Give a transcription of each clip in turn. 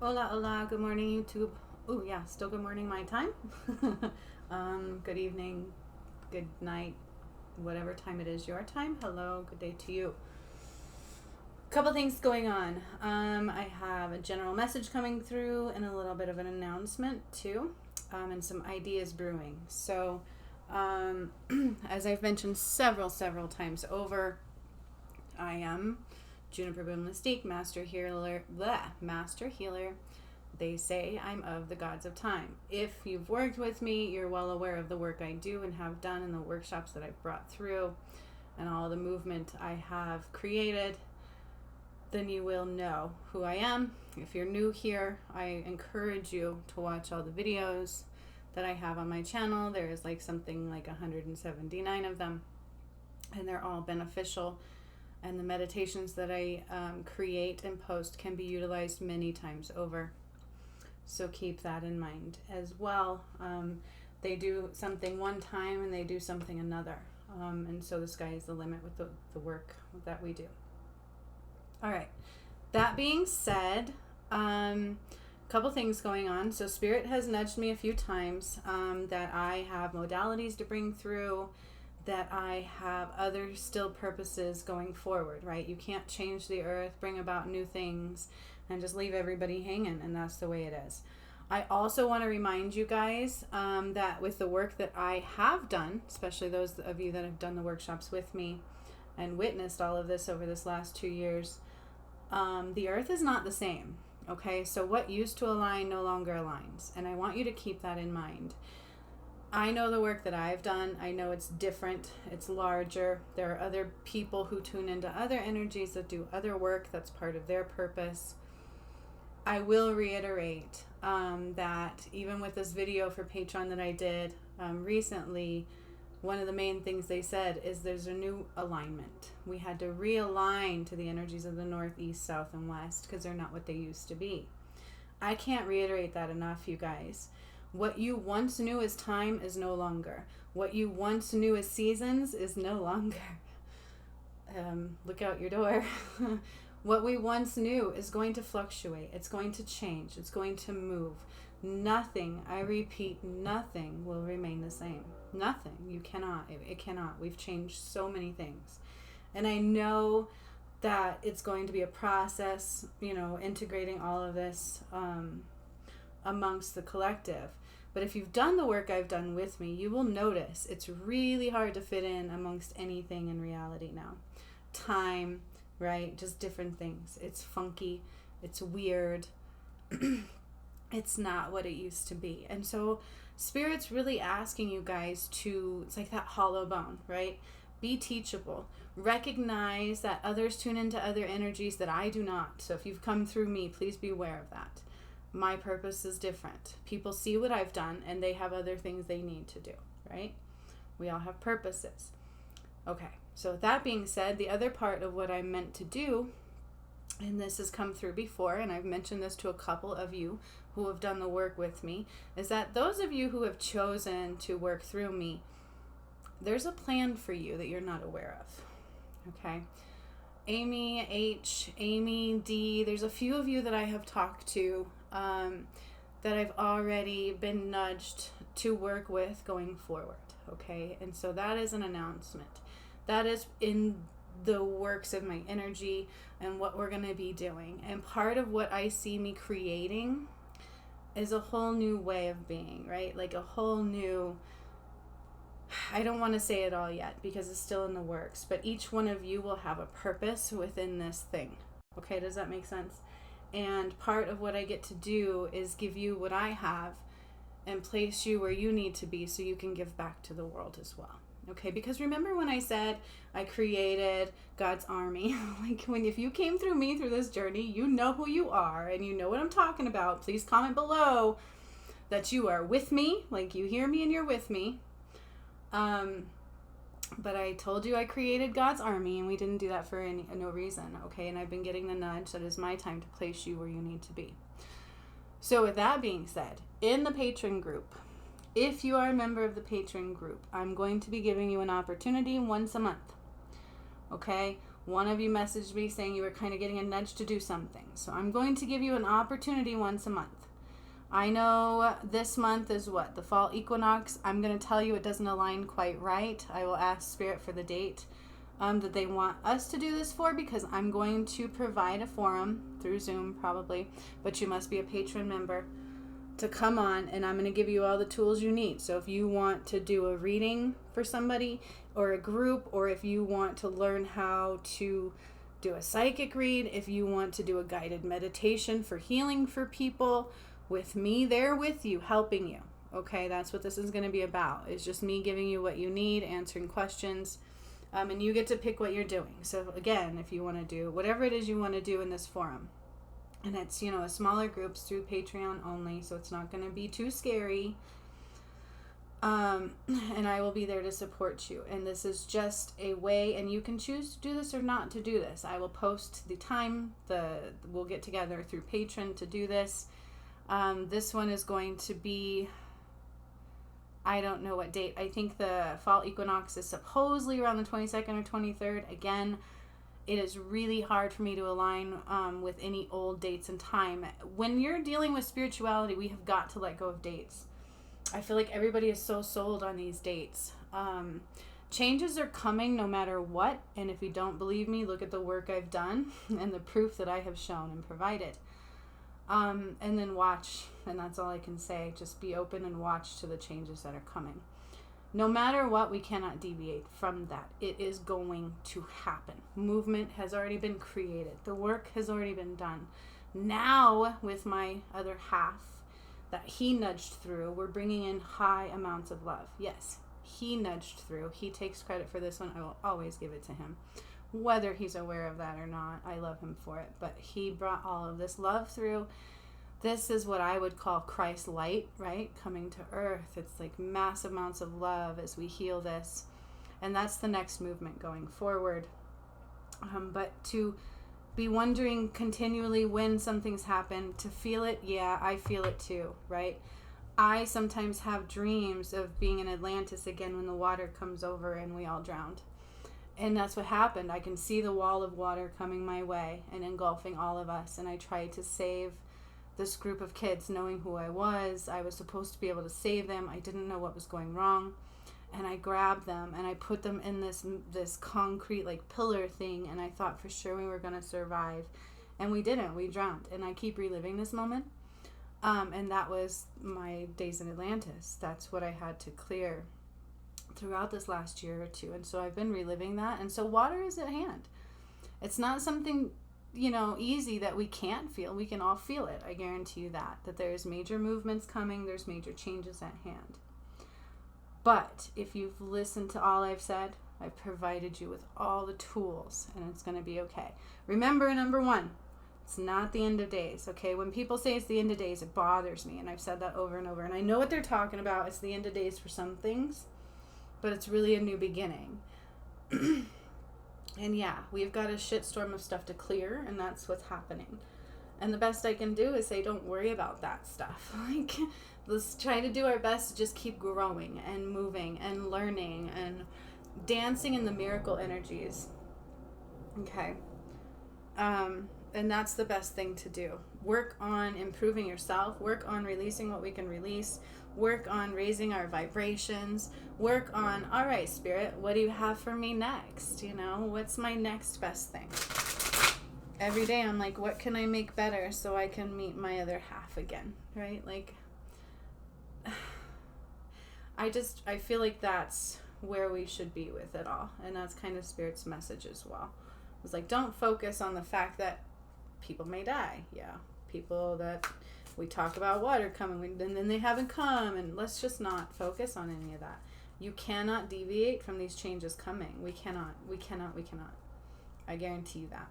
Hola, hola, good morning, YouTube. Oh, yeah, still good morning, my time. Good evening, good night, whatever time it is your time. Hello, good day to you. Couple things going on. I have a general message coming through and a little bit of an announcement, too, and some ideas brewing. So, as I've mentioned several times over, I am Juniper Boom Mystique, Master Healer. They say I'm of the gods of time. If you've worked with me, you're well aware of the work I do and have done in the workshops that I've brought through and all the movement I have created. Then you will know who I am. If you're new here, I encourage you to watch all the videos that I have on my channel. There is something like 179 of them, and they're all beneficial. And the meditations that I create and post can be utilized many times over. So keep that in mind as well. They do something one time and they do something another. And so the sky is the limit with the work that we do. All right. That being said, couple things going on. So Spirit has nudged me a few times that I have modalities to bring through, that I have other still purposes going forward, right? You can't change the earth, bring about new things, and just leave everybody hanging, and that's the way it is. I also want to remind you guys that with the work that I have done, especially those of you that have done the workshops with me and witnessed all of this over this last 2 years, the earth is not the same, okay? So what used to align no longer aligns, and I want you to keep that in mind. I know the work that I've done. I know it's different. It's larger. There are other people who tune into other energies that do other work that's part of their purpose. I will reiterate that even with this video for Patron that I did recently, one of the main things they said is there's a new alignment. We had to realign to the energies of the north, east, south, and west because they're not what they used to be. I can't reiterate that enough, you guys. What you once knew as time is no longer. What you once knew as seasons is no longer. Look out your door. What we once knew is going to fluctuate. It's going to change. It's going to move. Nothing, I repeat, nothing will remain the same. Nothing. You cannot. It cannot. We've changed so many things. And I know that it's going to be a process, integrating all of this amongst the collective. But if you've done the work I've done with me, you will notice it's really hard to fit in amongst anything in reality now. Time, right? Just different things. It's funky. It's weird. It's not what it used to be. And so Spirit's really asking you guys to, it's like that hollow bone, right? Be teachable. Recognize that others tune into other energies that I do not. So if you've come through me, please be aware of that. My purpose is different. People see what I've done and they have other things they need to do, right? We all have purposes. Okay, so with that being said, the other part of what I'm meant to do, and this has come through before, and I've mentioned this to a couple of you who have done the work with me, is that those of you who have chosen to work through me, there's a plan for you that you're not aware of, okay? Amy H, Amy D, there's a few of you that I have talked to that I've already been nudged to work with going forward, okay? And so that is an announcement. That is in the works of my energy and what we're going to be doing. And part of what I see me creating is a whole new way of being, right? Like a whole new, I don't want to say it all yet because it's still in the works, but each one of you will have a purpose within this thing. Okay, does that make sense? And part of what I get to do is give you what I have and place you where you need to be so you can give back to the world as well. Okay, because remember when I said I created God's army? If you came through me through this journey, you know who you are and you know what I'm talking about. Please comment below that you are with me, like you hear me and you're with me. But I told you I created God's army, and we didn't do that for no reason, okay? And I've been getting the nudge that it's my time to place you where you need to be. So with that being said, in the patron group, if you are a member of the patron group, I'm going to be giving you an opportunity once a month, okay? One of you messaged me saying you were kind of getting a nudge to do something. So I'm going to give you an opportunity once a month. I know this month is what? The fall equinox. I'm going to tell you it doesn't align quite right. I will ask Spirit for the date that they want us to do this for, because I'm going to provide a forum through Zoom probably, but you must be a patron member to come on, and I'm going to give you all the tools you need. So if you want to do a reading for somebody or a group, or if you want to learn how to do a psychic read, if you want to do a guided meditation for healing for people, with me there with you, helping you. Okay, that's what this is going to be about. It's just me giving you what you need, answering questions, and you get to pick what you're doing. So again, if you want to do whatever it is you want to do in this forum, and it's, you know, a smaller groups through Patreon only, so it's not going to be too scary. And I will be there to support you. And this is just a way, and you can choose to do this or not to do this. I will post the time, we'll get together through Patreon to do this. This one is going to be, I don't know what date. I think the fall equinox is supposedly around the 22nd or 23rd. Again, it is really hard for me to align with any old dates and time. When you're dealing with spirituality, we have got to let go of dates. I feel like everybody is so sold on these dates. Changes are coming no matter what. And if you don't believe me, look at the work I've done and the proof that I have shown and provided. And then watch, and that's all I can say. Just be open and watch to the changes that are coming. No matter what, we cannot deviate from that. It is going to happen. Movement has already been created. The work has already been done. Now, with my other half that he nudged through, we're bringing in high amounts of love. Yes, he nudged through. He takes credit for this one. I will always give it to him. Whether he's aware of that or not, I love him for it. But he brought all of this love through. This is what I would call Christ light, right? Coming to earth. It's like massive amounts of love as we heal this. And that's the next movement going forward. But to be wondering continually when something's happened, to feel it, yeah, I feel it too, right? I sometimes have dreams of being in Atlantis again when the water comes over and we all drowned. And that's what happened. I can see the wall of water coming my way and engulfing all of us. And I tried to save this group of kids, knowing who I was. I was supposed to be able to save them. I didn't know what was going wrong. And I grabbed them and I put them in this concrete like pillar thing. And I thought for sure we were going to survive. And we didn't. We drowned. And I keep reliving this moment. And that was my days in Atlantis. That's what I had to clear throughout this last year or two. And so I've been reliving that. And so water is at hand. It's not something, you know, easy that we can't feel. We can all feel it. I guarantee you that there's major movements coming. There's major changes at hand. But if you've listened to all I've said, I've provided you with all the tools and it's going to be okay. Remember, number one, it's not the end of days, okay? When people say it's the end of days, it bothers me. And I've said that over and over. And I know what they're talking about. It's the end of days for some things. But it's really a new beginning. And yeah, we've got a shitstorm of stuff to clear, and that's what's happening. And the best I can do is say, don't worry about that stuff. Like, let's try to do our best to just keep growing and moving and learning and dancing in the miracle energies. Okay. And that's the best thing to do. Work on improving yourself. Work on releasing what we can release. Work on raising our vibrations. Work on, all right, Spirit, what do you have for me next? You know, what's my next best thing? Every day I'm like, what can I make better so I can meet my other half again, right? Like, I feel like that's where we should be with it all. And that's kind of Spirit's message as well. It's like, don't focus on the fact that people may die. Yeah, people that we talk about water coming and then they haven't come, and let's just not focus on any of that. You cannot deviate from these changes coming. We cannot. I guarantee you that.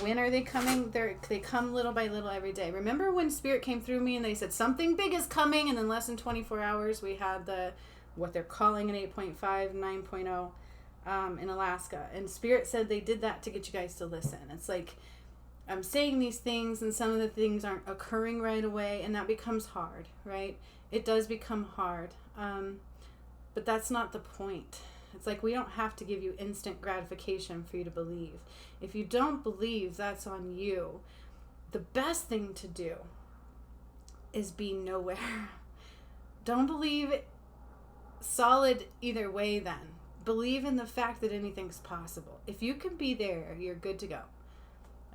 When are they coming? They come little by little every day. Remember when Spirit came through me and they said something big is coming, and then less than 24 hours we had what they're calling an 8.5, 9.0 in Alaska. And Spirit said they did that to get you guys to listen. It's like, I'm saying these things and some of the things aren't occurring right away, and that becomes hard, right? It does become hard. But that's not the point. It's like we don't have to give you instant gratification for you to believe. If you don't believe, that's on you. The best thing to do is be nowhere. Don't believe solid either way then. Believe in the fact that anything's possible. If you can be there, you're good to go.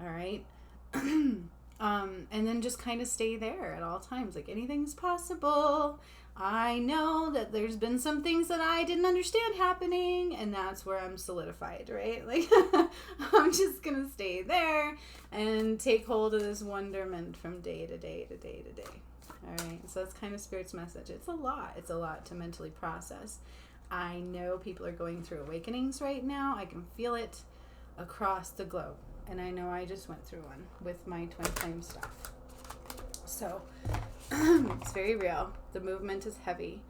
All right? And then just kind of stay there at all times. Like, anything's possible. I know that there's been some things that I didn't understand happening, and that's where I'm solidified, right? Like, I'm just going to stay there and take hold of this wonderment from day to day to day to day. All right? So that's kind of Spirit's message. It's a lot. It's a lot to mentally process. I know people are going through awakenings right now. I can feel it across the globe. And I know I just went through one with my twin flame stuff. So it's very real. The movement is heavy.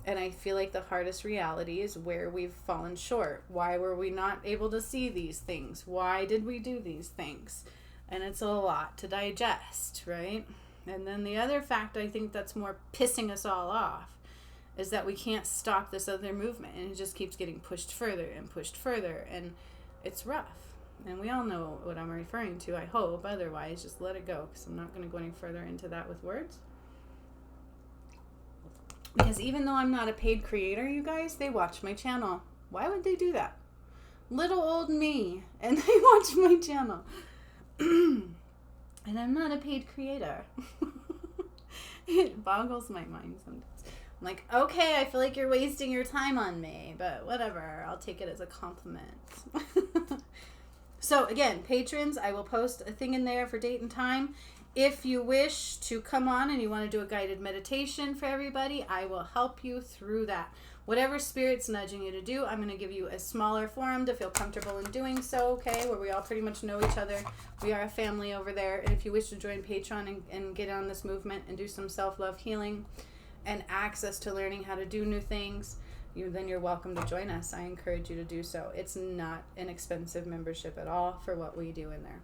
And I feel like the hardest reality is where we've fallen short. Why were we not able to see these things? Why did we do these things? And it's a lot to digest, right? And then the other fact I think that's more pissing us all off is that we can't stop this other movement. And it just keeps getting pushed further and pushed further. And it's rough. And we all know what I'm referring to, I hope. Otherwise, just let it go, because I'm not going to go any further into that with words. Because even though I'm not a paid creator, you guys, they watch my channel. Why would they do that? Little old me, and they watch my channel. And I'm not a paid creator. It boggles my mind sometimes. I'm like, okay, I feel like you're wasting your time on me, but whatever. I'll take it as a compliment. So again, patrons, I will post a thing in there for date and time. If you wish to come on and you want to do a guided meditation for everybody, I will help you through that. Whatever Spirit's nudging you to do, I'm going to give you a smaller forum to feel comfortable in doing so, okay, where we all pretty much know each other. We are a family over there. And if you wish to join Patron and get on this movement and do some self-love healing and access to learning how to do new things, then you're welcome to join us. I encourage you to do so. It's not an expensive membership at all for what we do in there.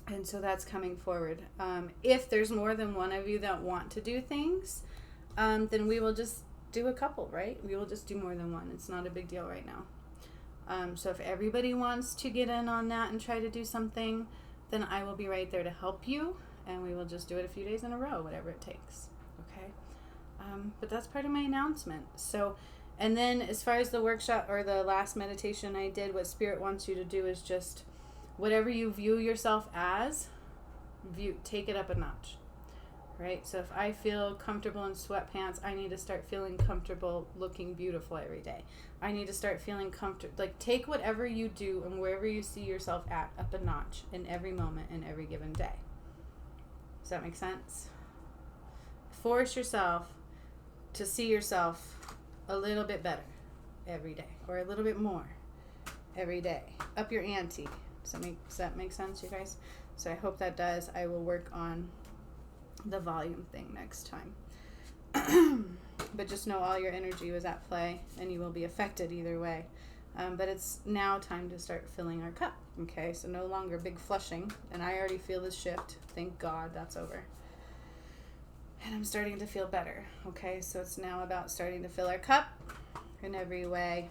And so that's coming forward. If there's more than one of you that want to do things, then we will just do a couple, right? We will just do more than one. It's not a big deal right now. So if everybody wants to get in on that and try to do something, then I will be right there to help you, and we will just do it a few days in a row, whatever it takes. Okay? But that's part of my announcement. So, and then as far as the workshop or the last meditation I did, what Spirit wants you to do is just whatever you view yourself as, take it up a notch, right? So if I feel comfortable in sweatpants, I need to start feeling comfortable looking beautiful every day. I need to start feeling comfortable. Like, take whatever you do and wherever you see yourself at up a notch in every moment in every given day. Does that make sense? Force yourself to see yourself a little bit better every day, or a little bit more every day. Up your ante. Does that make sense, you guys? So I hope that does. I will work on the volume thing next time. But just know all your energy was at play, and you will be affected either way. But it's now time to start filling our cup. Okay, so no longer big flushing, and I already feel this shift. Thank God that's over. And I'm starting to feel better, okay? So it's now about starting to fill our cup in every way.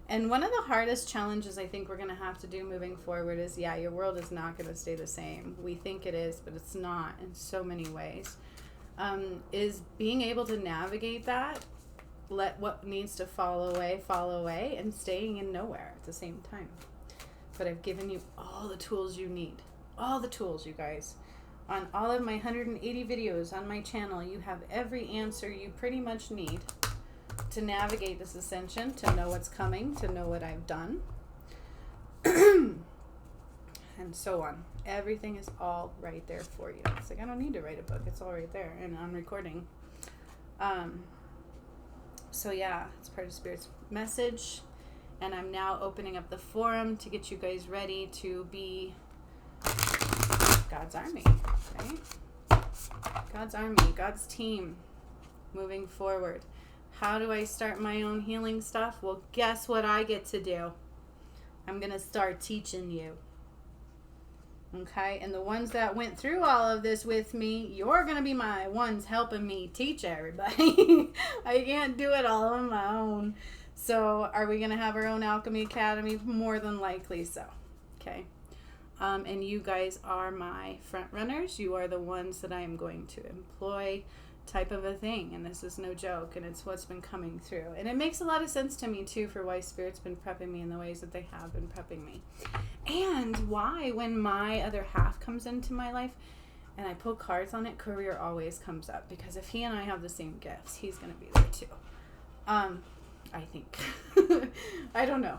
And one of the hardest challenges I think we're going to have to do moving forward is, your world is not going to stay the same. We think it is, but it's not in so many ways. Is being able to navigate that, let what needs to fall away, and staying in nowhere at the same time. But I've given you all the tools you need. All the tools, you guys. On all of my 180 videos on my channel, you have every answer you pretty much need to navigate this ascension, to know what's coming, to know what I've done, and so on. Everything is all right there for you. It's like, I don't need to write a book. It's all right there, and I'm recording. So yeah, it's part of Spirit's message, and I'm now opening up the forum to get you guys ready to be God's army, right? God's army, God's team, moving forward. How do I start my own healing stuff? Well, guess what I get to do? I'm going to start teaching you. Okay, and the ones that went through all of this with me, you're going to be my ones helping me teach everybody. I can't do it all on my own. So are we going to have our own Alchemy Academy? More than likely so. Okay. And you guys are my front runners. You are the ones that I am going to employ, type of a thing. And this is no joke. And it's what's been coming through. And it makes a lot of sense to me, too, for why Spirit's been prepping me in the ways that they have been prepping me. And why, when my other half comes into my life and I pull cards on it, career always comes up. Because if he and I have the same gifts, he's going to be there, too. I think. I don't know.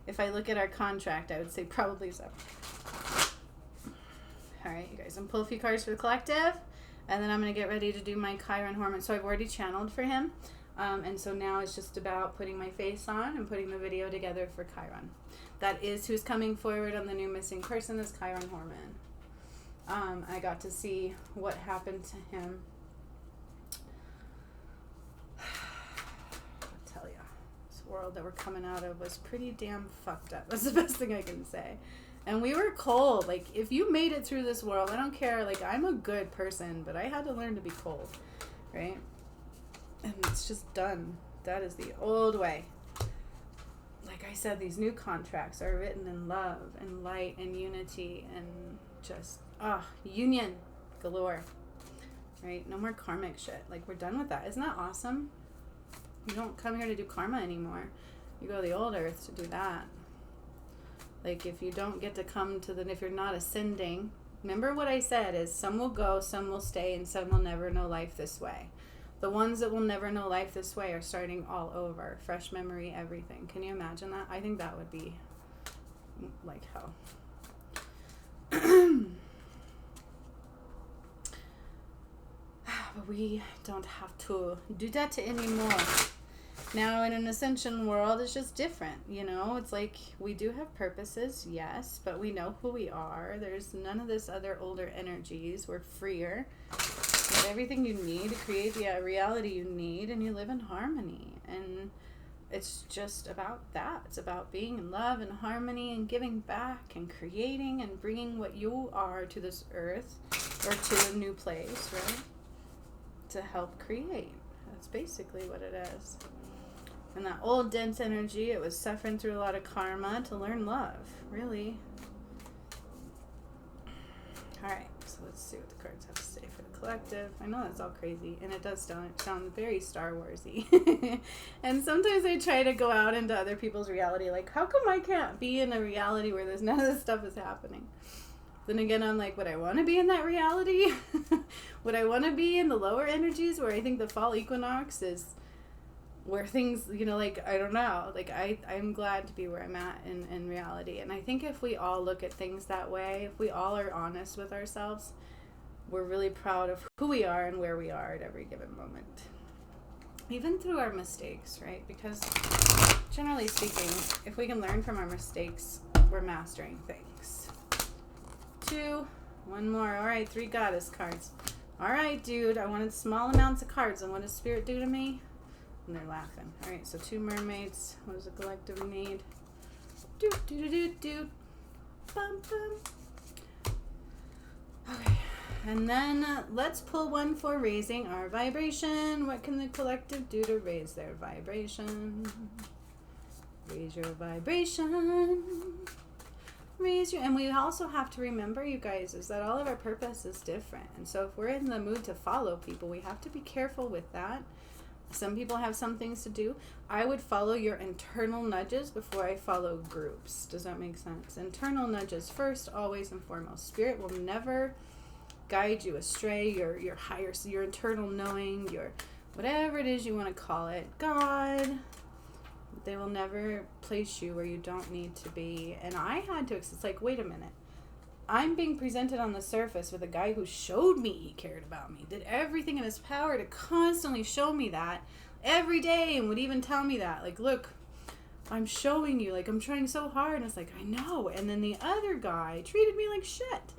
If I look at our contract, I would say probably so. All right, you guys. I'm going to pull a few cards for the collective. And then I'm going to get ready to do my Chiron hormone. So I've already channeled for him. And so now it's just about putting my face on and putting the video together for Chiron. That is who's coming forward on the new missing person is Chiron hormone. I got to see what happened to him. I'll tell you, this world that we're coming out of was pretty damn fucked up. That's the best thing I can say. And we were cold. Like, if you made it through this world, I don't care. Like, I'm a good person, but I had to learn to be cold, right? And it's just done. That is the old way. Like I said, these new contracts are written in love and light and unity and just, union galore, right? No more karmic shit. Like, we're done with that. Isn't that awesome? You don't come here to do karma anymore. You go to the old earth to do that. Like, if you don't get to come to if you're not ascending, remember what I said is some will go, some will stay, and some will never know life this way. The ones that will never know life this way are starting all over. Fresh memory, everything. Can you imagine that? I think that would be like hell. But we don't have to do that anymore. Now, in an ascension world, it's just different, you know? It's like we do have purposes, yes, but we know who we are. There's none of this other older energies. We're freer. You have everything you need to create the reality you need, and you live in harmony. And it's just about that. It's about being in love and harmony and giving back and creating and bringing what you are to this earth or to a new place, right? To help create. That's basically what it is. And that old dense energy, it was suffering through a lot of karma to learn love, really. All right, so let's see what the cards have to say for the collective. I know that's all crazy, and it does sound very Star Wars-y. And sometimes I try to go out into other people's reality, like, how come I can't be in a reality where there's none of this stuff is happening? Then again, I'm like, would I want to be in that reality? Would I want to be in the lower energies where I think the fall equinox is where things, you know, like, I don't know. Like, I'm glad to be where I'm at in reality. And I think if we all look at things that way, if we all are honest with ourselves, we're really proud of who we are and where we are at every given moment. Even through our mistakes, right? Because generally speaking, if we can learn from our mistakes, we're mastering things. 2, 1 more. All right, 3 goddess cards. All right, dude, I wanted small amounts of cards. And what does Spirit do to me? And they're laughing. All right, so 2 mermaids. What does the collective need? Do, do, do, do, do. Bum, bum. Okay, and then let's pull one for raising our vibration. What can the collective do to raise their vibration? Raise your vibration. Raise your, and we also have to remember, you guys, is that all of our purpose is different. And so if we're in the mood to follow people, we have to be careful with that. Some people have some things to do. I would follow your internal nudges before I follow groups. Does that make sense? Internal nudges first, always and foremost. Spirit will never guide you astray. Your higher, your internal knowing, your whatever it is you want to call it, God. They will never place you where you don't need to be. And I had to, it's like, wait a minute. I'm being presented on the surface with a guy who showed me he cared about me, did everything in his power to constantly show me that every day, and would even tell me that, like, look, I'm showing you, like, I'm trying so hard. And it's like, I know. And then the other guy treated me like shit.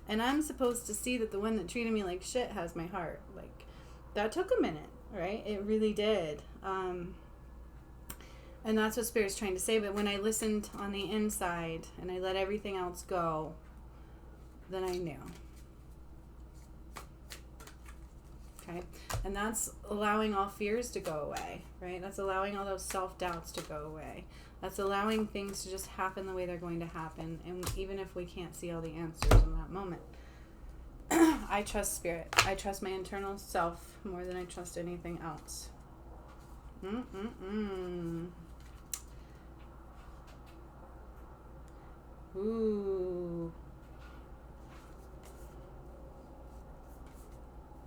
And I'm supposed to see that the one that treated me like shit has my heart. Like, that took a minute, right? It really did. And that's what Spirit's trying to say. But when I listened on the inside and I let everything else go, than I knew. Okay, and that's allowing all fears to go away, right? That's allowing all those self-doubts to go away. That's allowing things to just happen the way they're going to happen, and even if we can't see all the answers in that moment. I trust spirit. I trust my internal self more than I trust anything else. Ooh.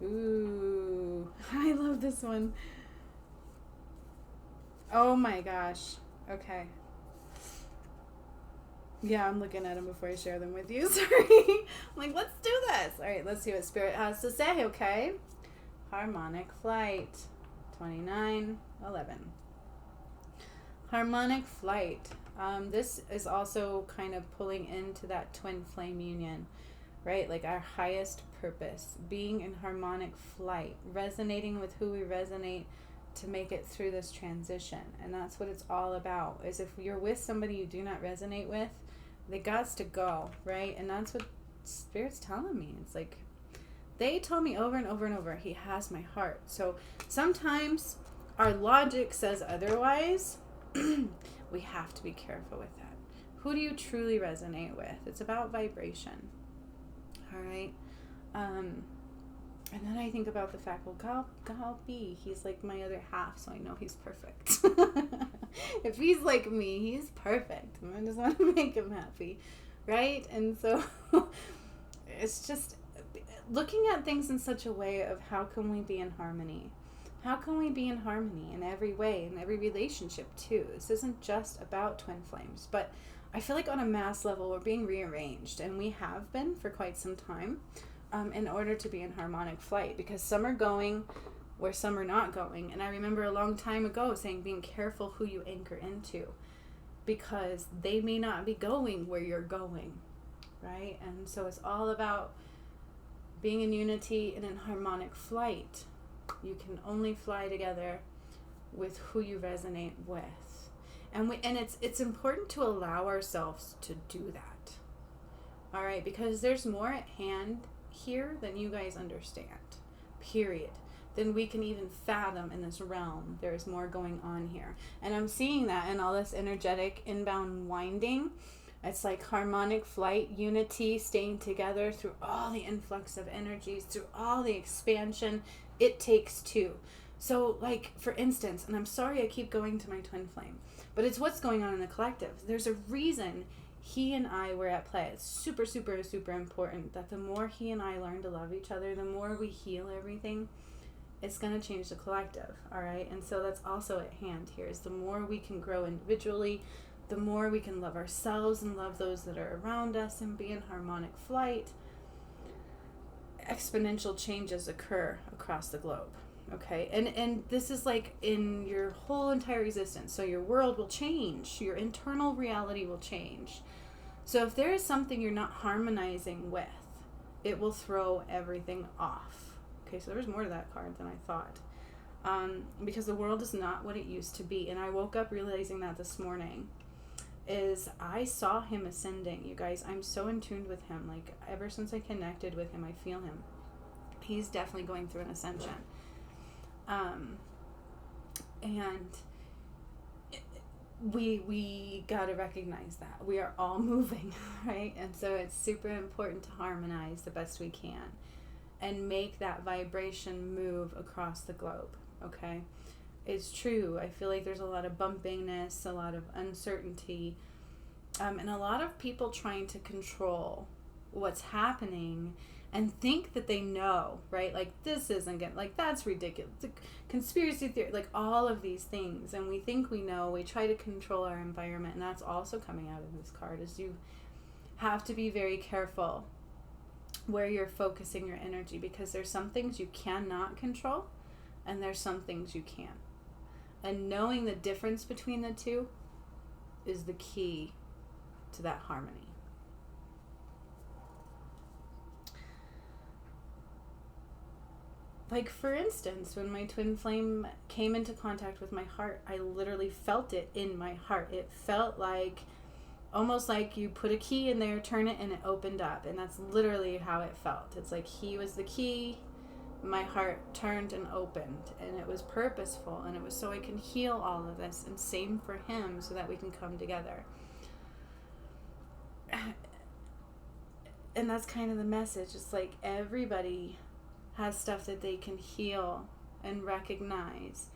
Ooh. I love this one. Oh my gosh. Okay. Yeah, I'm looking at them before I share them with you. Sorry. I'm like, let's do this. All right, let's see what Spirit has to say, okay? Harmonic flight. 29:11. Harmonic flight. This is also kind of pulling into that twin flame union, right? Like our highest purpose, being in harmonic flight, resonating with who we resonate to make it through this transition. And that's what it's all about, is if you're with somebody you do not resonate with, they gots to go, right? And that's what Spirit's telling me. It's like, they told me over and over and over, he has my heart. So sometimes our logic says otherwise. We have to be careful with that. Who do you truly resonate with? It's about vibration. All right. And then I think about the fact, well, God be, he's like my other half, so I know he's perfect. If he's like me, he's perfect. And I just want to make him happy, right? And so it's just looking at things in such a way of how can we be in harmony? How can we be in harmony in every way, in every relationship too? This isn't just about twin flames, but I feel like on a mass level, we're being rearranged, and we have been for quite some time. In order to be in harmonic flight, because some are going where some are not going. And I remember a long time ago saying, being careful who you anchor into, because they may not be going where you're going, right? And so it's all about being in unity and in harmonic flight. You can only fly together with who you resonate with. And it's important to allow ourselves to do that. All right, because there's more at hand here than you guys understand, period, than we can even fathom in this realm. There's more going on here, and I'm seeing that in all this energetic inbound winding. It's like harmonic flight, unity, staying together through all the influx of energies, through all the expansion. It takes two. So like, for instance, and I'm sorry I keep going to my twin flame, but it's what's going on in the collective. There's a reason he and I were at play. It's super, super, super important that the more he and I learn to love each other, the more we heal everything, it's going to change the collective, all right? And so that's also at hand here, is the more we can grow individually, the more we can love ourselves and love those that are around us and be in harmonic flight, exponential changes occur across the globe, okay? And this is like in your whole entire existence. So your world will change. Your internal reality will change. So if there is something you're not harmonizing with, it will throw everything off. Okay, so there's more to that card than I thought. Because the world is not what it used to be. And I woke up realizing that this morning. Is I saw him ascending, you guys. I'm so in tune with him. Like, ever since I connected with him, I feel him. He's definitely going through an ascension. And we got to recognize that. We are all moving, right? And so it's super important to harmonize the best we can and make that vibration move across the globe, okay? It's true. I feel like there's a lot of bumpiness, a lot of uncertainty, and a lot of people trying to control what's happening and think that they know, right? Like, this isn't good. Like, that's ridiculous. The conspiracy theory, like all of these things. And we think we know. We try to control our environment. And that's also coming out of this card, is you have to be very careful where you're focusing your energy, because there's some things you cannot control and there's some things you can. And knowing the difference between the two is the key to that harmony. Like, for instance, when my twin flame came into contact with my heart, I literally felt it in my heart. It felt like almost like you put a key in there, turn it, and it opened up. And that's literally how it felt. It's like he was the key, my heart turned and opened, and it was purposeful, and it was so I can heal all of this, and same for him, so that we can come together. And that's kind of the message. It's like everybody has stuff that they can heal and recognize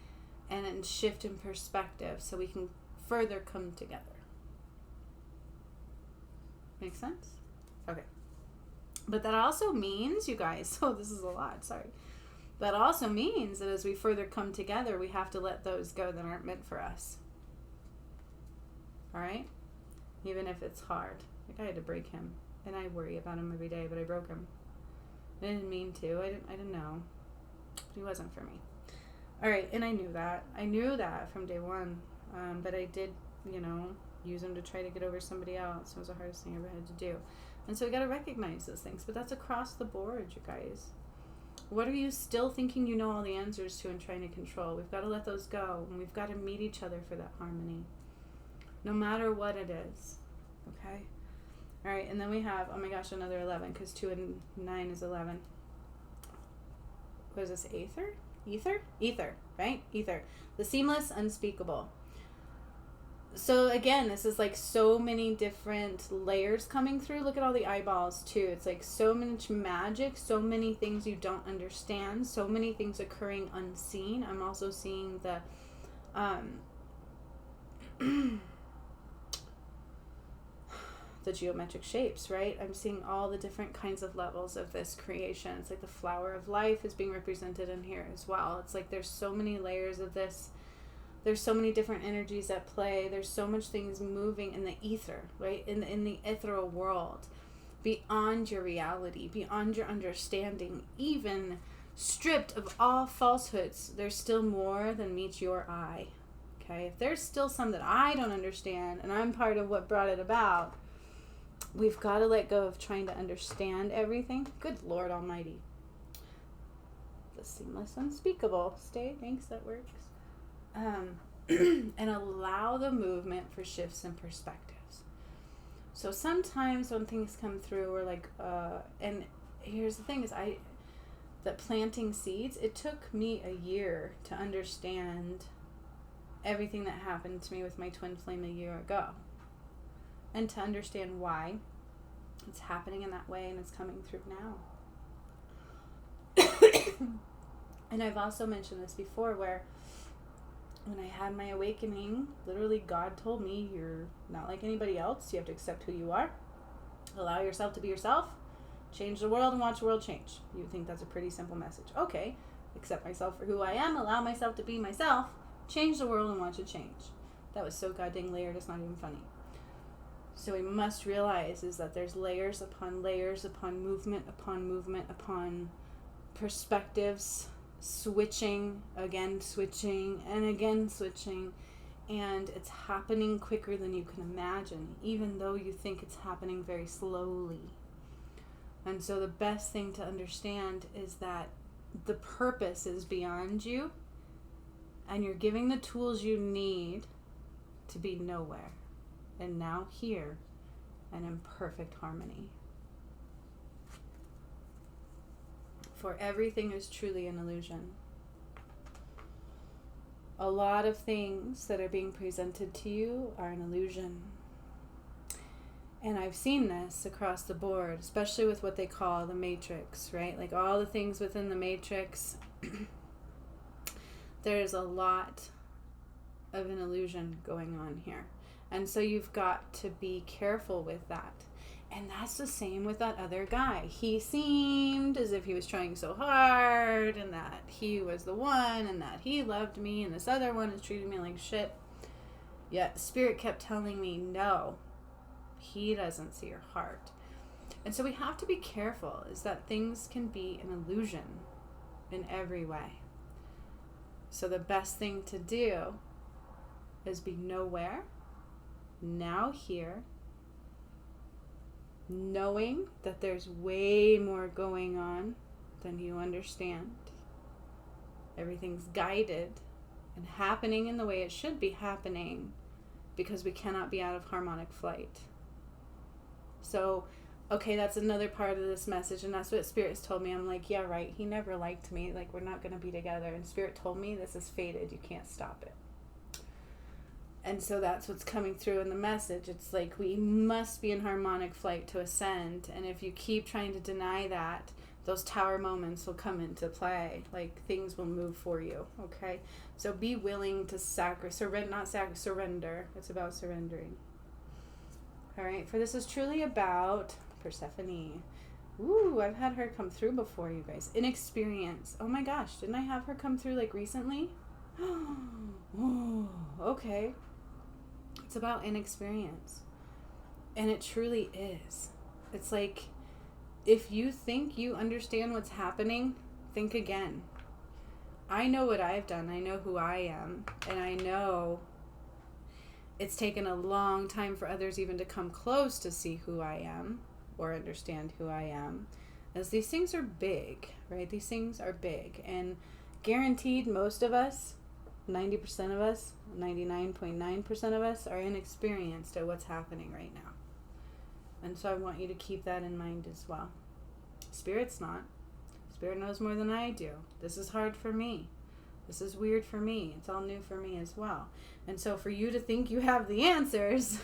and shift in perspective, so we can further come together. Make sense? Okay. But that also means, you guys, so this is a lot, sorry. That also means that as we further come together, we have to let those go that aren't meant for us. All right? Even if it's hard. Like, I had to break him. And I worry about him every day, but I broke him. I didn't mean to. I didn't know. But he wasn't for me. All right, and I knew that. I knew that from day one. But I did, use him to try to get over somebody else. It was the hardest thing I ever had to do. And so we got to recognize those things. But that's across the board, you guys. What are you still thinking you know all the answers to and trying to control? We've got to let those go. And we've got to meet each other for that harmony. No matter what it is. Okay? All right, and then we have, oh my gosh, another 11, because 2 and 9 is 11. What is this, Ether, right? Ether. The seamless, unspeakable. So again, this is like so many different layers coming through. Look at all the eyeballs too. It's like so much magic, so many things you don't understand, so many things occurring unseen. I'm also seeing the the geometric shapes, right? I'm seeing all the different kinds of levels of this creation. It's like the flower of life is being represented in here as well. It's like there's so many layers of this. There's so many different energies at play. There's so much things moving in the ether, right? In the ethereal world, beyond your reality, beyond your understanding, even stripped of all falsehoods. There's still more than meets your eye. Okay? If there's still some that I don't understand, and I'm part of what brought it about, we've got to let go of trying to understand everything. Good Lord Almighty. The seamless, unspeakable. Stay. Thanks. That works. And allow the movement for shifts in perspectives. So sometimes when things come through, we're like, and here's the thing is that planting seeds, it took me a year to understand everything that happened to me with my twin flame a year ago. And to understand why it's happening in that way and it's coming through now. And I've also mentioned this before where when I had my awakening, literally God told me, you're not like anybody else. You have to accept who you are. Allow yourself to be yourself. Change the world and watch the world change. You would think that's a pretty simple message. Okay, accept myself for who I am. Allow myself to be myself. Change the world and watch it change. That was so goddamn layered, it's not even funny. So we must realize is that there's layers upon movement upon perspectives, switching, and again switching, and it's happening quicker than you can imagine, even though you think it's happening very slowly. And so the best thing to understand is that the purpose is beyond you, and you're giving the tools you need to be nowhere, and now here, and in perfect harmony. For everything is truly an illusion. A lot of things that are being presented to you are an illusion. And I've seen this across the board, especially with what they call the matrix, right? Like all the things within the matrix, there's a lot of an illusion going on here. And so you've got to be careful with that. And that's the same with that other guy. He seemed as if he was trying so hard and that he was the one and that he loved me and this other one is treating me like shit. Yet Spirit kept telling me, no, he doesn't see your heart. And so we have to be careful is that things can be an illusion in every way. So the best thing to do is be nowhere, now here, knowing that there's way more going on than you understand. Everything's guided and happening in the way it should be happening. because we cannot be out of harmonic flight. So, okay, that's another part of this message, and that's what Spirit's told me. I'm like, yeah, right, he never liked me. Like, we're not going to be together. And Spirit told me, this is fated. You can't stop it. And so that's what's coming through in the message. It's like, we must be in harmonic flight to ascend. And if you keep trying to deny that, those tower moments will come into play. Like, things will move for you, okay? So be willing to surrender. It's about surrendering. All right, for this is truly about Persephone. Ooh, I've had her come through before, you guys. Inexperience. Oh my gosh, didn't I have her come through like recently? Oh, okay. It's about inexperience. And it truly is. It's like, if you think you understand what's happening, think again. I know what I've done. I know who I am. And I know it's taken a long time for others even to come close to see who I am or understand who I am. As these things are big, right? These things are big. And guaranteed, most of us, 90% of us, 99.9% of us are inexperienced at what's happening right now. And so I want you to keep that in mind as well. Spirit's not. Spirit knows more than I do. This is hard for me. This is weird for me. It's all new for me as well. And so for you to think you have the answers,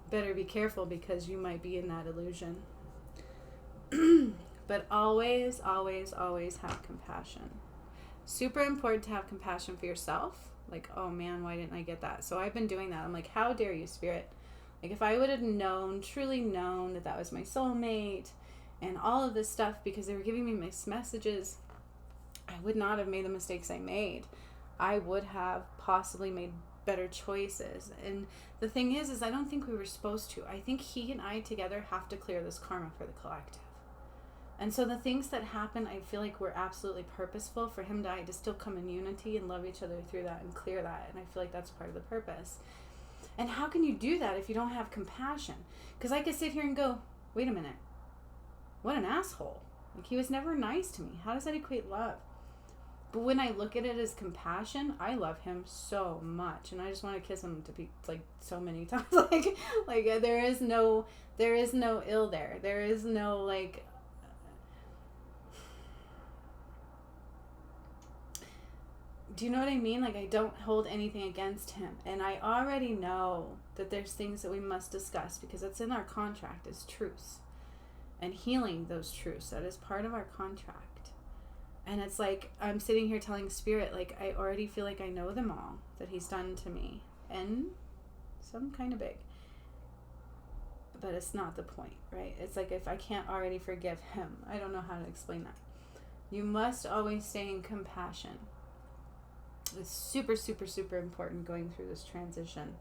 better be careful, because you might be in that illusion. But always, always, always have compassion. Super important to have compassion for yourself. Like, oh man, why didn't I get that? So I've been doing that. I'm like, how dare you, Spirit? Like, if I would have known, truly known that that was my soulmate and all of this stuff, because they were giving me mixed messages, I would not have made the mistakes I made. I would have possibly made better choices. And the thing is I don't think we were supposed to. I think he and I together have to clear this karma for the collective. And so the things that happen, I feel like were absolutely purposeful for him and I to still come in unity and love each other through that and clear that. And I feel like that's part of the purpose. And how can you do that if you don't have compassion? Because I could sit here and go, wait a minute, what an asshole. Like, he was never nice to me. How does that equate love? But when I look at it as compassion, I love him so much, and I just want to kiss him to be like so many times. like there is no ill there. There is no like. Do you know what I mean? Like, I don't hold anything against him, and I already know that there's things that we must discuss because it's in our contract as truths, and healing those truths. That is part of our contract. And it's like, I'm sitting here telling Spirit, like, I already feel like I know them all that he's done to me. And some kind of big. But it's not the point, right? It's like, if I can't already forgive him, I don't know how to explain that. You must always stay in compassion. It's super, super, super important going through this transition.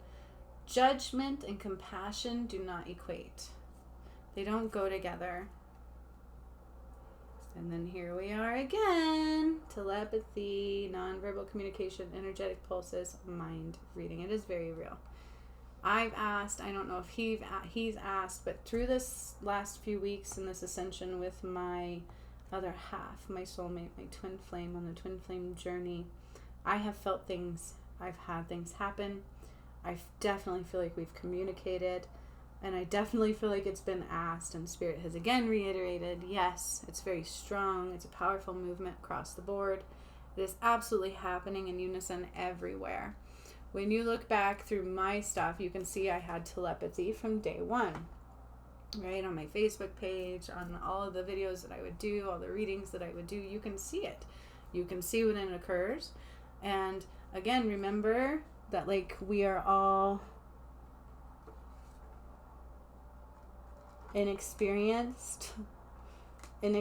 Judgment and compassion do not equate. They don't go together. And then here we are again. Telepathy, nonverbal communication, energetic pulses, mind reading. It is very real. I've asked, I don't know if he's asked, but through this last few weeks in this ascension with my other half, my soulmate, my twin flame, on the twin flame journey, I have felt things. I've had things happen. I definitely feel like we've communicated. And I definitely feel like it's been asked, and Spirit has again reiterated, yes, it's very strong. It's a powerful movement across the board. It is absolutely happening in unison everywhere. When you look back through my stuff, you can see I had telepathy from day one, right? On my Facebook page, on all of the videos that I would do, all the readings that I would do, you can see it. You can see when it occurs. And again, remember that, like, we are all inexperienced. The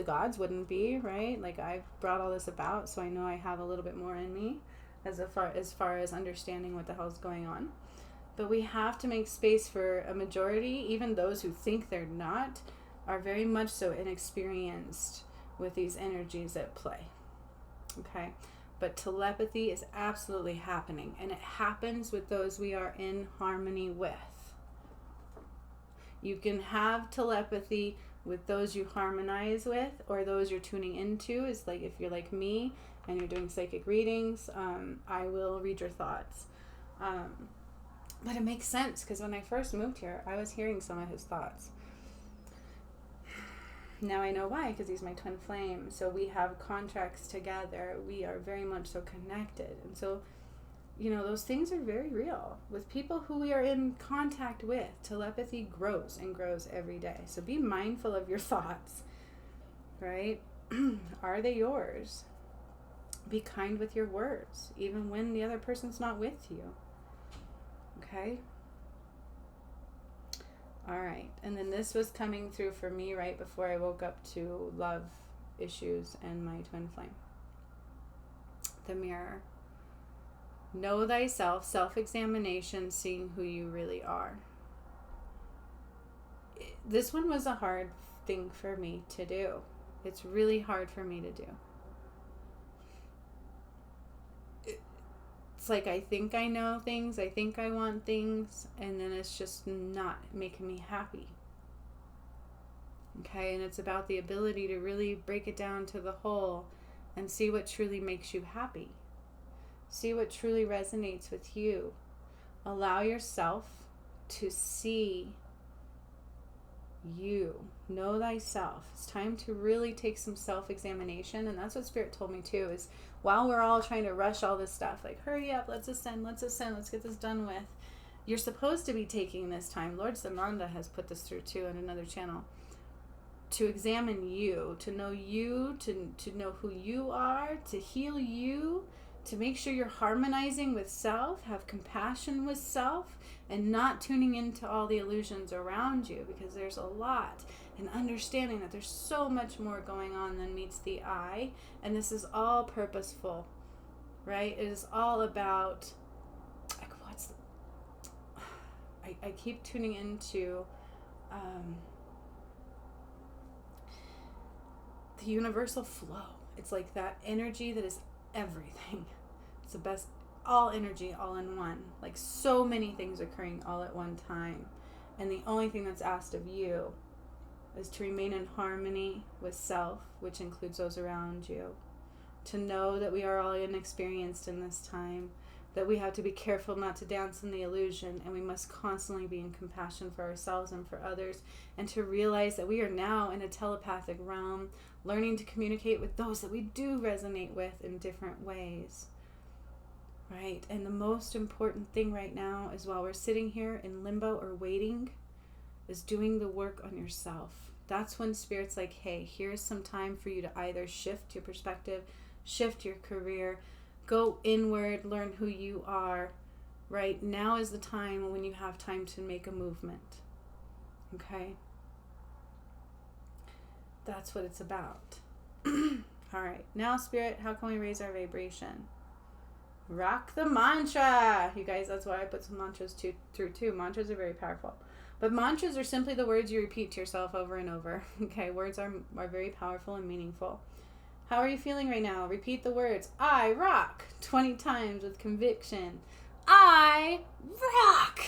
gods wouldn't be, right? Like, I've brought all this about, so I know I have a little bit more in me as far as understanding what the hell's going on. But we have to make space for a majority. Even those who think they're not are very much so inexperienced with these energies at play. Okay? But telepathy is absolutely happening, and it happens with those we are in harmony with. You can have telepathy with those you harmonize with, or those you're tuning into. Is like, if you're like me and you're doing psychic readings, I will read your thoughts. But it makes sense, because when I first moved here, I was hearing some of his thoughts. Now I know why, because he's my twin flame. So we have contracts together. We are very much so connected. And so, those things are very real. With people who we are in contact with, telepathy grows and grows every day. So be mindful of your thoughts, right? Are they yours? Be kind with your words, even when the other person's not with you. Okay? All right. And then this was coming through for me right before I woke up to love issues and my twin flame. The mirror. Know thyself, self-examination, seeing who you really are. This one was a hard thing for me to do. It's really hard for me to do. It's like I think I know things, I think I want things, and then it's just not making me happy. Okay, and it's about the ability to really break it down to the whole and see what truly makes you happy. See what truly resonates with you. Allow yourself to see you. Know thyself. It's time to really take some self-examination, and that's what Spirit told me too, is while we're all trying to rush all this stuff, like hurry up, let's ascend, let's get this done with, you're supposed to be taking this time. Lord Samanda has put this through too in another channel, to examine you, to know who you are, to heal you, to make sure you're harmonizing with self, have compassion with self, and not tuning into all the illusions around you, because there's a lot, and understanding that there's so much more going on than meets the eye, and this is all purposeful, right? It is all about, like, I keep tuning into the universal flow. It's like that energy that is everything. It's the best, all energy, all in one. Like so many things occurring all at one time. And the only thing that's asked of you is to remain in harmony with self, which includes those around you. To know that we are all inexperienced in this time, that we have to be careful not to dance in the illusion, and we must constantly be in compassion for ourselves and for others, and to realize that we are now in a telepathic realm, learning to communicate with those that we do resonate with in different ways, right? And the most important thing right now is, while we're sitting here in limbo or waiting, is doing the work on yourself. That's when Spirit's like, hey, here's some time for you to either shift your perspective, shift your career, go inward, learn who you are. Right now is the time when you have time to make a movement. Okay? That's what it's about. All right. Now, Spirit, how can we raise our vibration? Rock the mantra. You guys, that's why I put some mantras through too. Mantras are very powerful. But mantras are simply the words you repeat to yourself over and over. Okay? Words are very powerful and meaningful. How are you feeling right now? Repeat the words, I rock, 20 times with conviction. I rock.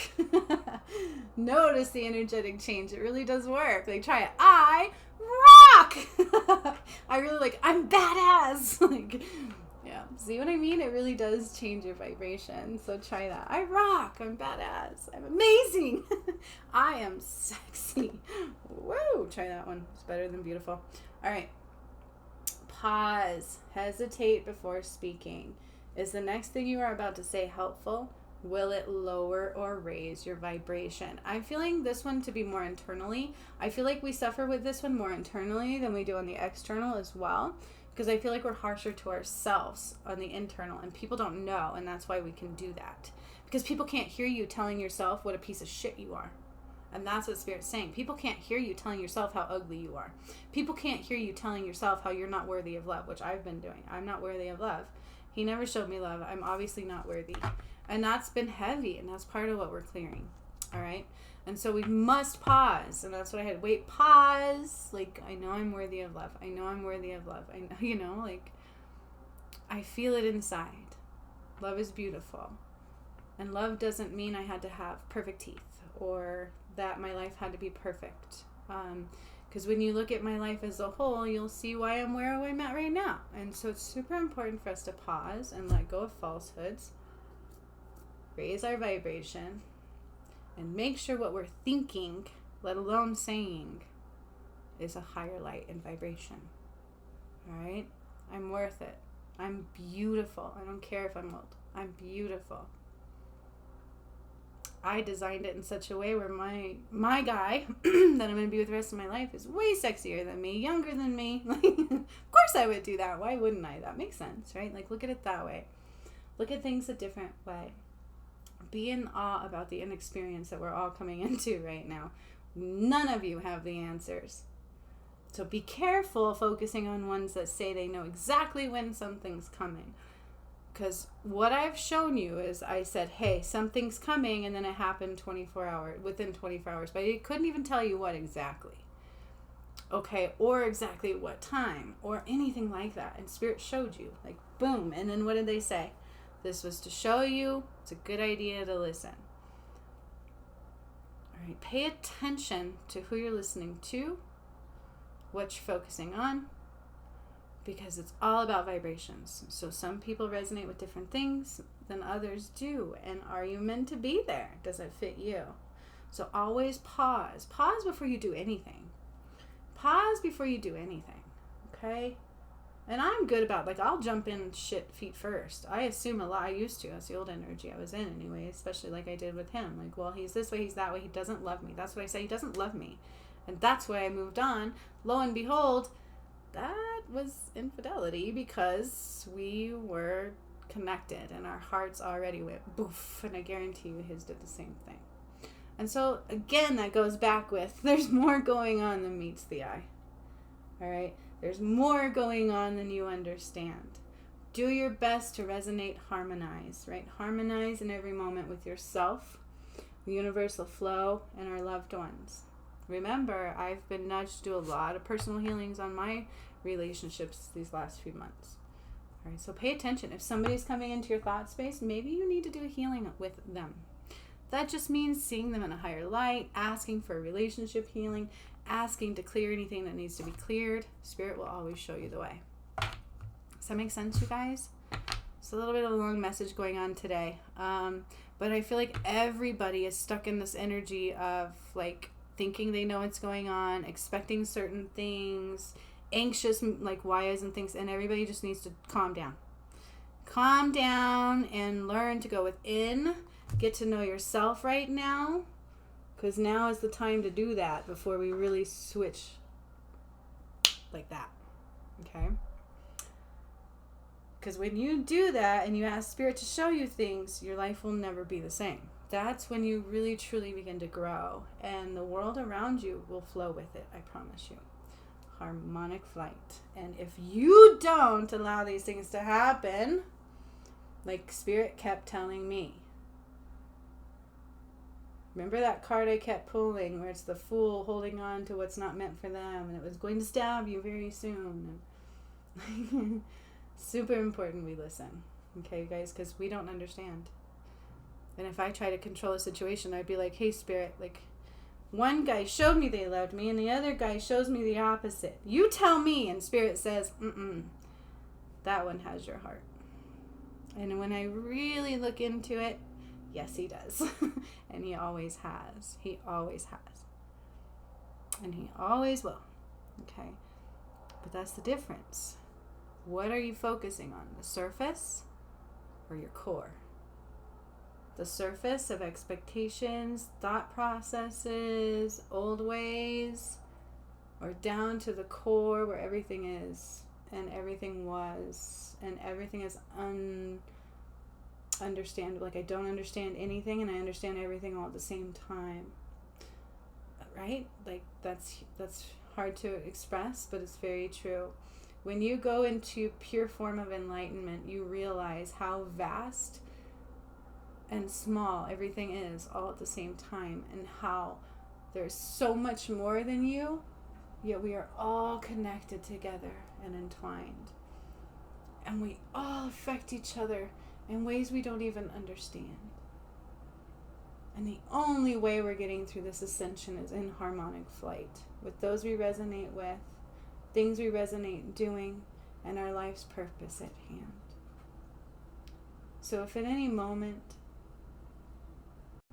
Notice the energetic change. It really does work. Like, try it. I rock. I really like, I'm badass. Like, yeah. See what I mean? It really does change your vibration. So try that. I rock. I'm badass. I'm amazing. I am sexy. Woo. Try that one. It's better than beautiful. All right. Pause. Hesitate before speaking. Is the next thing you are about to say helpful? Will it lower or raise your vibration? I'm feeling this one to be more internally. I feel like we suffer with this one more internally than we do on the external as well, because I feel like we're harsher to ourselves on the internal, and people don't know, and that's why we can do that. Because people can't hear you telling yourself what a piece of shit you are. And that's what Spirit's saying. People can't hear you telling yourself how ugly you are. People can't hear you telling yourself how you're not worthy of love, which I've been doing. I'm not worthy of love. He never showed me love. I'm obviously not worthy. And that's been heavy, and that's part of what we're clearing. All right? And so we must pause. And that's what I had. Wait, pause. Like, I know I'm worthy of love. I know I'm worthy of love. I know, like, I feel it inside. Love is beautiful. And love doesn't mean I had to have perfect teeth or that my life had to be perfect. Because when you look at my life as a whole, you'll see why I'm where I'm at right now. And so it's super important for us to pause and let go of falsehoods, raise our vibration, and make sure what we're thinking, let alone saying, is a higher light and vibration. All right? I'm worth it. I'm beautiful. I don't care if I'm old. I'm beautiful. I designed it in such a way where my guy that I'm going to be with the rest of my life is way sexier than me, younger than me. Of course I would do that. Why wouldn't I? That makes sense, right? Like, look at it that way. Look at things a different way. Be in awe about the inexperience that we're all coming into right now. None of you have the answers. So be careful focusing on ones that say they know exactly when something's coming. Because what I've shown you is I said, hey, something's coming, and then it happened within 24 hours. But I couldn't even tell you what exactly. Okay, or exactly what time, or anything like that. And Spirit showed you, like, boom. And then what did they say? This was to show you it's a good idea to listen. All right, pay attention to who you're listening to, what you're focusing on, because it's all about vibrations. So some people resonate with different things than others do. And are you meant to be there? Does it fit you? So always pause. Pause before you do anything. Pause before you do anything. Okay? And I'm good about, like, I'll jump in shit feet first. I assume a lot. I used to. That's the old energy I was in anyway, especially like I did with him. Like, well, he's this way, he's that way. He doesn't love me. That's what I say. He doesn't love me. And that's why I moved on. Lo and behold, that was infidelity because we were connected and our hearts already went boof. And I guarantee you his did the same thing. And so, again, that goes back with there's more going on than meets the eye. All right? There's more going on than you understand. Do your best to resonate, harmonize, right? Harmonize in every moment with yourself, the universal flow, and our loved ones. Remember, I've been nudged to do a lot of personal healings on my relationships these last few months. All right, so pay attention. If somebody's coming into your thought space, maybe you need to do a healing with them. That just means seeing them in a higher light, asking for a relationship healing, asking to clear anything that needs to be cleared. Spirit will always show you the way. Does that make sense, you guys? It's a little bit of a long message going on today. But I feel like everybody is stuck in this energy of, like, thinking they know what's going on, expecting certain things, anxious, like, why isn't things, and everybody just needs to calm down. Calm down and learn to go within, get to know yourself right now, because now is the time to do that before we really switch like that, okay? Because when you do that and you ask Spirit to show you things, your life will never be the same. That's when you really, truly begin to grow. And the world around you will flow with it, I promise you. Harmonic flight. And if you don't allow these things to happen, like Spirit kept telling me. Remember that card I kept pulling where it's the fool holding on to what's not meant for them, and it was going to stab you very soon. Super important we listen. Okay, guys, because we don't understand. And if I try to control a situation, I'd be like, hey, Spirit, like, one guy showed me they loved me, and the other guy shows me the opposite. You tell me. And Spirit says, that one has your heart. And when I really look into it, yes, he does. And he always has. He always has. And he always will. Okay? But that's the difference. What are you focusing on? The surface or your core? The surface of expectations, thought processes, old ways, or down to the core where everything is and everything was and everything is understandable. Like, I don't understand anything and I understand everything all at the same time. Right? Like, that's hard to express, but it's very true. When you go into pure form of enlightenment, you realize how vast and small everything is all at the same time, and how there's so much more than you, yet we are all connected together and entwined. And we all all affect each other in ways we don't even understand. And the only way we're getting through this ascension is in harmonic flight, with those we resonate with, things we resonate doing, and our life's purpose at hand. So if at any moment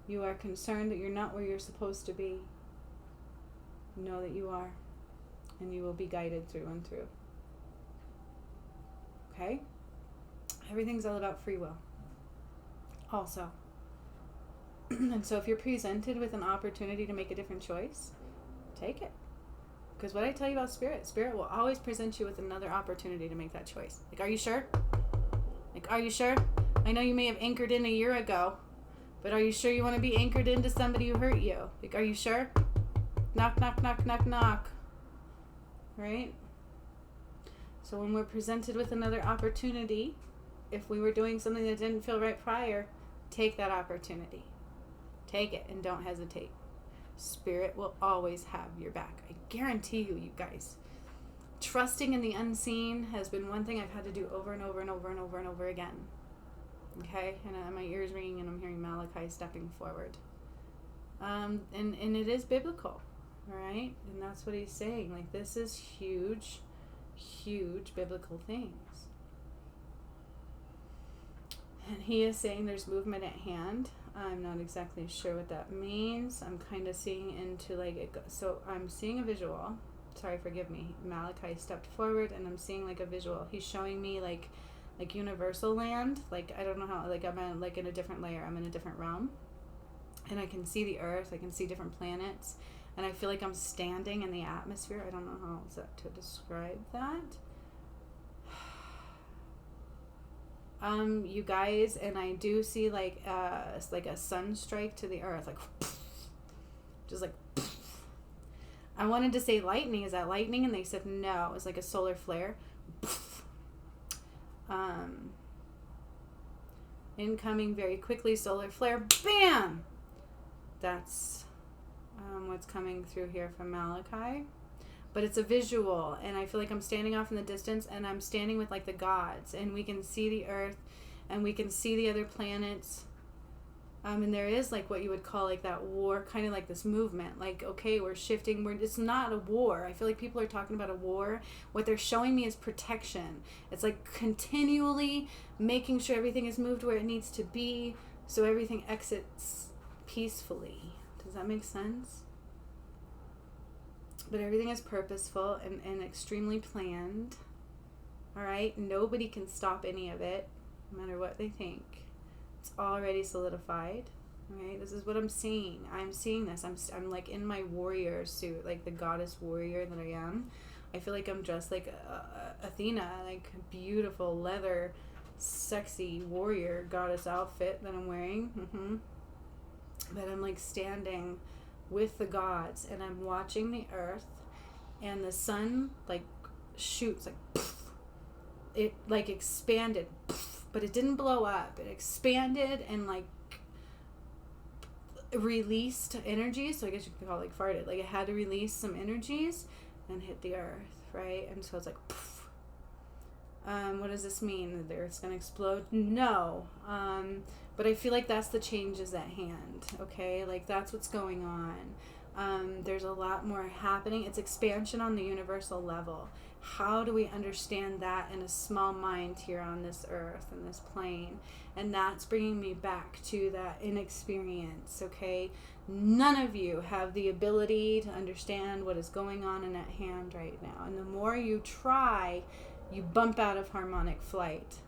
you are concerned that you're not where you're supposed to be, know that you are, and you will be guided through and through. Okay? Everything's all about free will. Also. And so if you're presented with an opportunity to make a different choice, take it. Because what I tell you about Spirit will always present you with another opportunity to make that choice. Like, are you sure? Like, are you sure? I know you may have anchored in a year ago, but are you sure you want to be anchored into somebody who hurt you? Like, are you sure? Knock, knock, knock, knock, knock. Right? So when we're presented with another opportunity, if we were doing something that didn't feel right prior, take that opportunity. Take it and don't hesitate. Spirit will always have your back. I guarantee you, you guys. Trusting in the unseen has been one thing I've had to do over and over and over and over and over again. Okay? And my ears ringing and I'm hearing Malachi stepping forward. And it is biblical. Alright? And that's what he's saying. Like, this is huge, huge biblical things. And he is saying there's movement at hand. I'm not exactly sure what that means. I'm kind of seeing into so I'm seeing a visual. Sorry, forgive me. Malachi stepped forward and I'm seeing like a visual. He's showing me like universal land. Like, I don't know how, like I'm in a different layer. I'm in a different realm. And I can see the earth. I can see different planets. And I feel like I'm standing in the atmosphere. I don't know how to describe that. You guys, and I do see like a sun strike to the earth, like just like I wanted to say lightning. Is that lightning? And they said no. It was like a solar flare. Incoming very quickly, solar flare. Bam! That's what's coming through here from Malachi. But it's a visual, and I feel like I'm standing off in the distance, and I'm standing with like the gods, and we can see the earth, and we can see the other planets. And there is like what you would call like that war, kind of like this movement. Like, okay, we're shifting. It's not a war. I feel like people are talking about a war. What they're showing me is protection. It's like continually making sure everything is moved where it needs to be, so everything exits peacefully. Does that make sense? But everything is purposeful and extremely planned. All right? Nobody can stop any of it, no matter what they think. It's already solidified. All right? This is what I'm seeing. I'm seeing this. I'm like in my warrior suit, like the goddess warrior that I am. I feel like I'm dressed like Athena, like beautiful leather, sexy warrior goddess outfit that I'm wearing. But I'm like standing with the gods, and I'm watching the earth, and the sun like shoots like poof. It like expanded, poof, but it didn't blow up. It expanded and like released energy. So I guess you could call it like farted. Like it had to release some energies and hit the earth, right? And so it's like poof. What does this mean? That the earth's gonna explode? No. But I feel like that's the changes at hand, okay? Like, that's what's going on. There's a lot more happening. It's expansion on the universal level. How do we understand that in a small mind here on this earth and this plane? And that's bringing me back to that inexperience, okay? None of you have the ability to understand what is going on in at hand right now. And the more you try, you bump out of harmonic flight.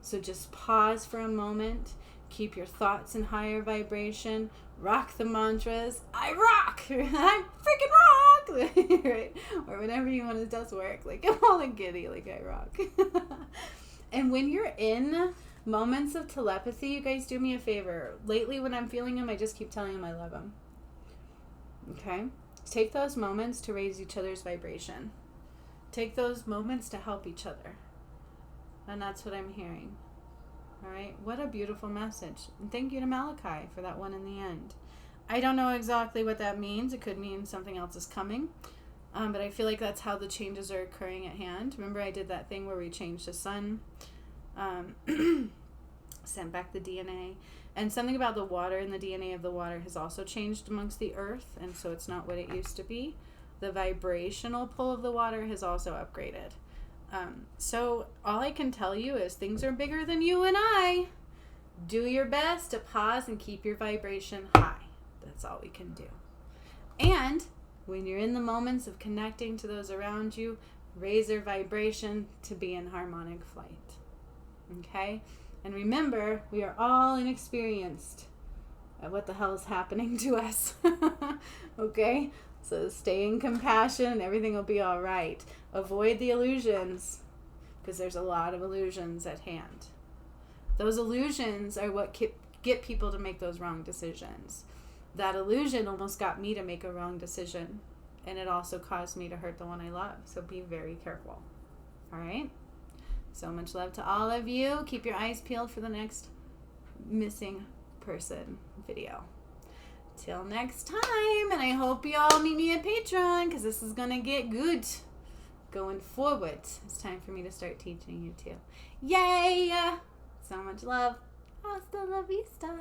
So just pause for a moment, keep your thoughts in higher vibration, rock the mantras, I rock, I freaking rock, right? Or whatever you want, it does work. Like, I'm all giddy, like I rock. And when you're in moments of telepathy, you guys do me a favor. Lately, when I'm feeling them, I just keep telling them I love them. Okay? Take those moments to raise each other's vibration. Take those moments to help each other. And that's what I'm hearing. All right. What a beautiful message. And thank you to Malachi for that one in the end. I don't know exactly what that means. It could mean something else is coming. But I feel like that's how the changes are occurring at hand. Remember I did that thing where we changed the sun, sent back the DNA. And something about the water and the DNA of the water has also changed amongst the earth, and so it's not what it used to be. The vibrational pull of the water has also upgraded. So all I can tell you is things are bigger than you and I. Do your best to pause and keep your vibration high. That's all we can do. And when you're in the moments of connecting to those around you, raise their vibration to be in harmonic flight. Okay? And remember, we are all inexperienced at what the hell is happening to us. Okay? So stay in compassion and everything will be all right. Avoid the illusions, because there's a lot of illusions at hand. Those illusions are what get people to make those wrong decisions. That illusion almost got me to make a wrong decision, and it also caused me to hurt the one I love. So be very careful. All right? So much love to all of you. Keep your eyes peeled for the next missing person video. Till next time, and I hope you all meet me at Patron, because this is going to get good going forward. It's time for me to start teaching you too. Yay! So much love. Hasta la vista.